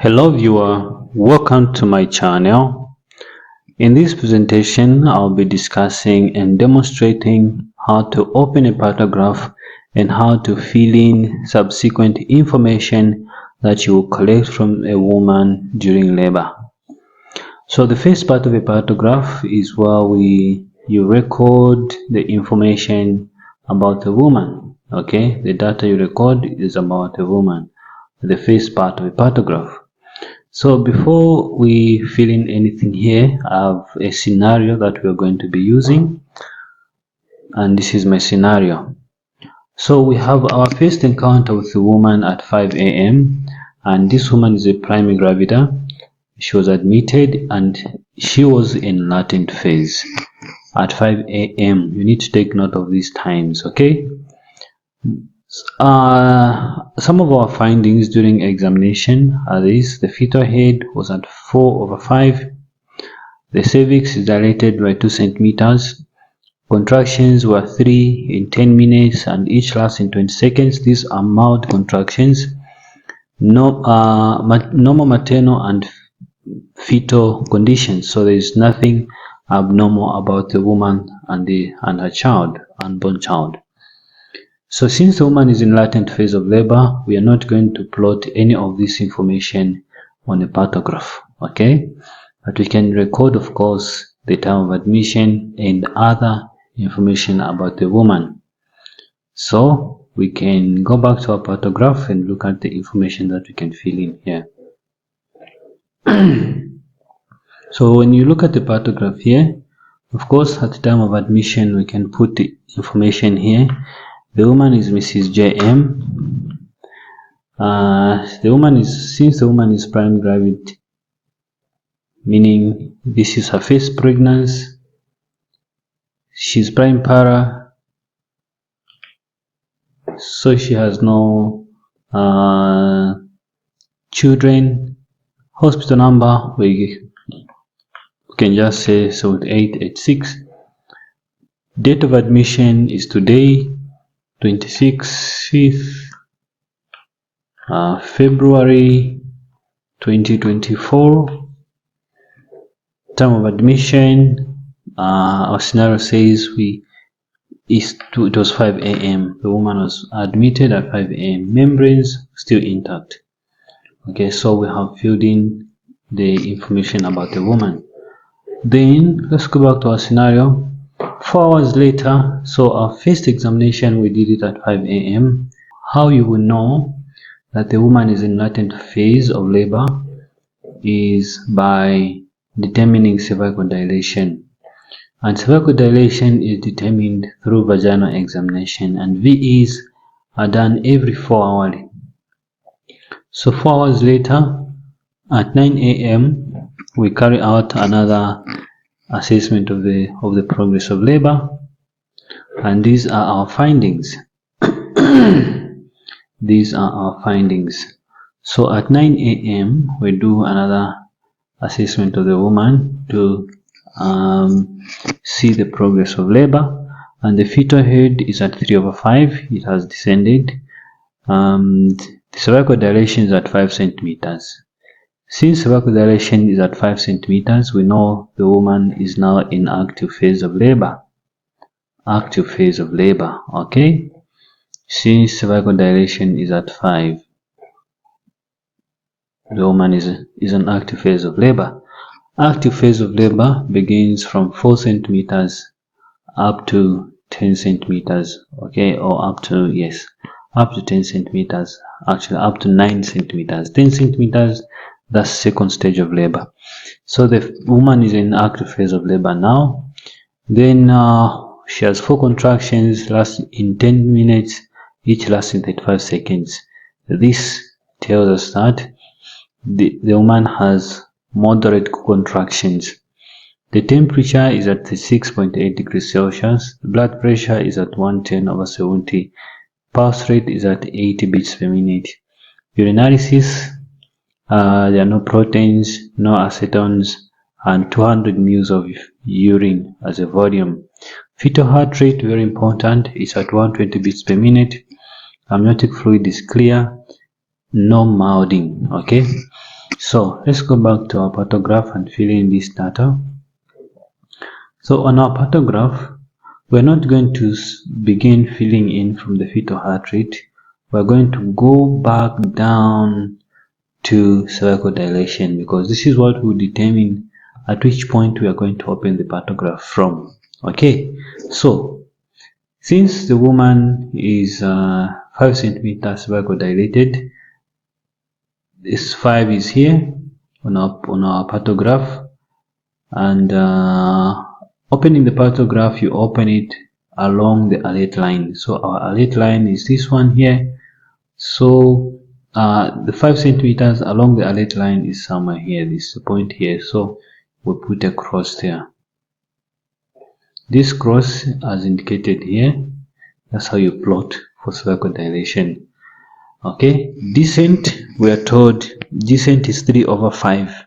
Hello viewer, welcome to my channel. In this presentation, I'll be discussing and demonstrating how to open a partograph and how to fill in subsequent information that you will collect from a woman during labor. So the first part of a partograph is where you record the information about a woman. Okay, the data you record is about a woman. The first part of a partograph. So before we fill in anything here, I have a scenario that we're going to be using, and this is my scenario. So we have our first encounter with a woman at 5 a.m. and this woman is a primary gravida. She was admitted and she was in latent phase at 5 a.m. You need to take note of these times, okay? Some of our findings during examination are these: the fetal head was at 4/5, the cervix is dilated by 2 centimeters, contractions were 3 in 10 minutes and each lasts in 20 seconds. These are mild contractions, normal maternal and fetal conditions, so there is nothing abnormal about the woman and her child, unborn child. So since the woman is in latent phase of labor, we are not going to plot any of this information on a partograph, okay? But we can record, of course, the time of admission and other information about the woman. So we can go back to our partograph and look at the information that we can fill in here. So when you look at the partograph here, of course, at the time of admission, we can put the information here. The woman is Mrs. J.M. Since the woman is prime gravid, meaning this is her first pregnancy, she's prime para, so she has no children. Hospital number, we can just say 7886. Date of admission is today, 26th February 2024. Time of admission, our scenario says it was 5 a.m. The woman was admitted at 5 a.m. Membranes still intact. Okay, so we have filled in the information about the woman. Then let's go back to our scenario. 4 hours later, so our first examination we did it at 5 a.m. How you will know that the woman is in latent phase of labor is by determining cervical dilation. And cervical dilation is determined through vaginal examination, and VEs are done every 4 hours. So 4 hours later, at 9 a.m., we carry out another assessment of the progress of labor, and these are our findings. These are our findings. So at 9 a.m., we do another assessment of the woman to see the progress of labor, and the fetal head is at 3/5. It has descended. The cervical dilation is at 5 centimeters. Since cervical dilation is at 5 centimeters, we know the woman is now in active phase of labor. Active phase of labor, okay? Since cervical dilation is at 5, the woman is in active phase of labor. Active phase of labor begins from 4 centimeters up to 10 centimeters, okay? Or up to 10 centimeters, actually up to 9 centimeters. 10 centimeters, that's second stage of labor. So the woman is in active phase of labor now. Then she has 4 contractions, last in 10 minutes, each lasting 35 seconds. This tells us that the woman has moderate contractions. The temperature is at 36.8 degrees Celsius. The blood pressure is at 110/70. Pulse rate is at 80 beats per minute. Urinalysis, there are no proteins, no acetones, and 200 ml of urine as a volume. Fetal heart rate, very important, is at 120 beats per minute. Amniotic fluid is clear, no mouthing, okay? So let's go back to our partograph and fill in this data. So on our partograph, we're not going to begin filling in from the fetal heart rate. We're going to go back down to cervical dilation, because this is what will determine at which point we are going to open the partograph from. Okay, so since the woman is 5 centimeters cervical dilated, this 5 is here on our partograph, and opening the partograph, you open it along the alert line. So our alert line is this one here. So the 5 centimeters along the alert line is somewhere here. This is the point here. So we put a cross there. This cross, as indicated here, that's how you plot for cervical dilation. Okay, descent, we are told descent is 3/5.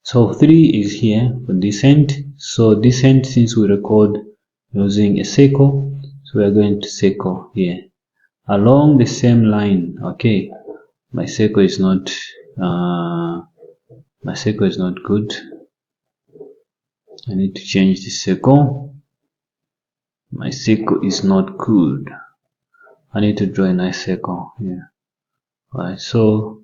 So 3 is here for descent. So descent, since we record using a circle, so we are going to circle here along the same line. Okay, my circle is not good. I need to change the circle. My circle is not good. I need to draw a nice circle here. Alright, so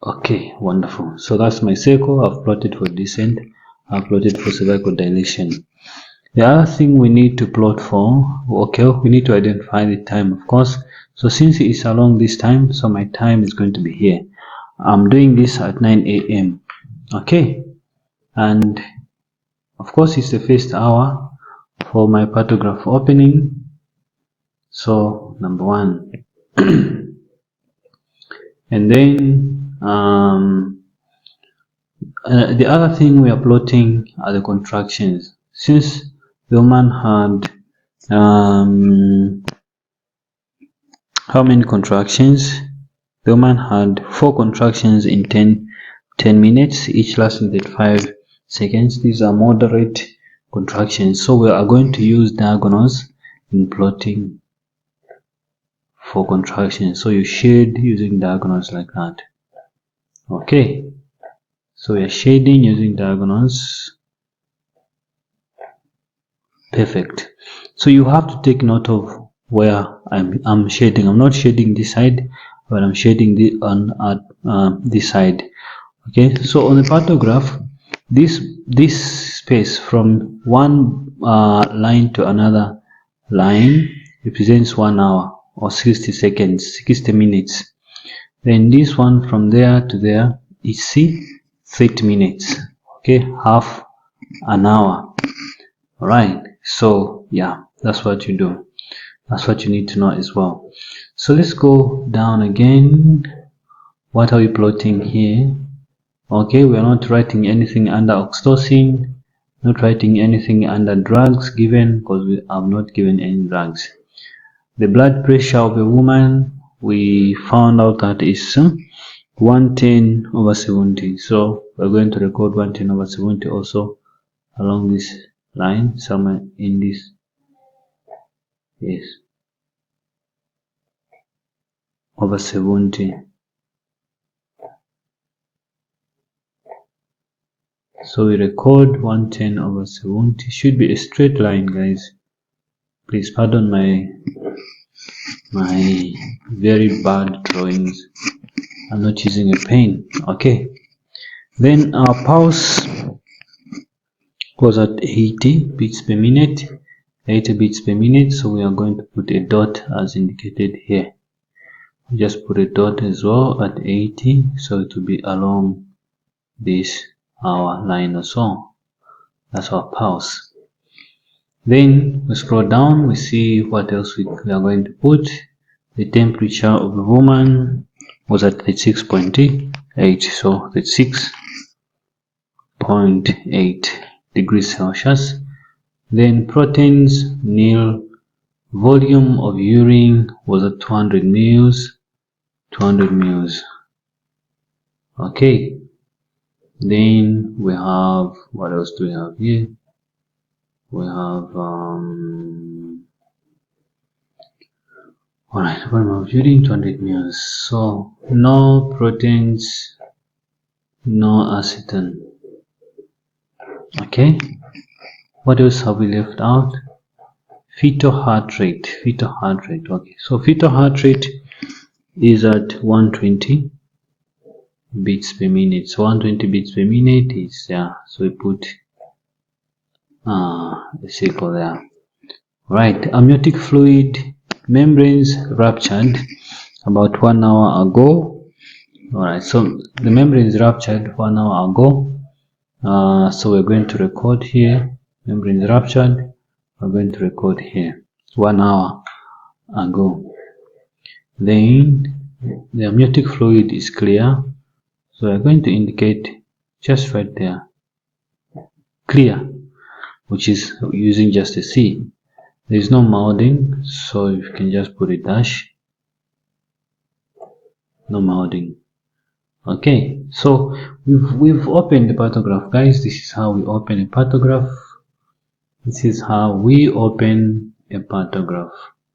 okay, wonderful. So that's my circle. I've plotted for descent. I've plotted for cervical dilation. The other thing we need to plot for, okay, we need to identify the time, of course. So since it is along this time, so my time is going to be here. I'm doing this at 9 a.m. Okay, and of course it's the first hour for my partograph opening. So number 1. And then the other thing we are plotting are the contractions. Since the woman had how many contractions? The woman had 4 contractions in 10 minutes, each lasting 35 seconds. These are moderate contractions, so we are going to use diagonals in plotting for contractions. So you shade using diagonals like that. Okay, so we are shading using diagonals. Perfect. So you have to take note of where I'm shading. I'm not shading this side, but I'm shading this side. Okay, so on the partograph, this space from one line to another line represents 1 hour or 60 seconds, 60 minutes. Then this one from there to there is 30 minutes. Okay, half an hour. All right, so yeah, that's what you do. That's what you need to know as well. So let's go down again. What are we plotting here? Okay, we are not writing anything under oxytocin, not writing anything under drugs given, because we have not given any drugs. The blood pressure of a woman, we found out that is 110/70. So we're going to record 110/70 also along this line, somewhere in this. Yes, over 70. So we record 110/70. Should be a straight line, guys. Please pardon my very bad drawings. I'm not using a pen. Okay, then our pulse was at 80 beats per minute. 80 beats per minute, so we are going to put a dot as indicated here. Just put a dot as well at 80, so it will be along this hour line or so. That's our pulse. Then we scroll down, we see what else we are going to put. The temperature of the woman was at 36.8, so 36.8 degrees Celsius. Then proteins, nil. Volume of urine was at 200 mils. 200 mils. Okay. Then we have, what else do we have here? We have Alright, volume of urine 200 ml. So no proteins, no acetone. Okay, what else have we left out? Fetal heart rate. Okay, so fetal heart rate is at 120 beats per minute. So 120 beats per minute is so we put a circle there. Right, amniotic fluid membranes ruptured about 1 hour ago. Alright, so the membrane is ruptured 1 hour ago. So we're going to record here. Membrane is ruptured. We're going to record here 1 hour ago. Then the amniotic fluid is clear. So we're going to indicate just right there, clear, which is using just a C. There is no mouthing, so you can just put a dash. No mouthing. Okay, so we've opened the Partograph, guys. This is how we open a Partograph. This is how we open a Partograph.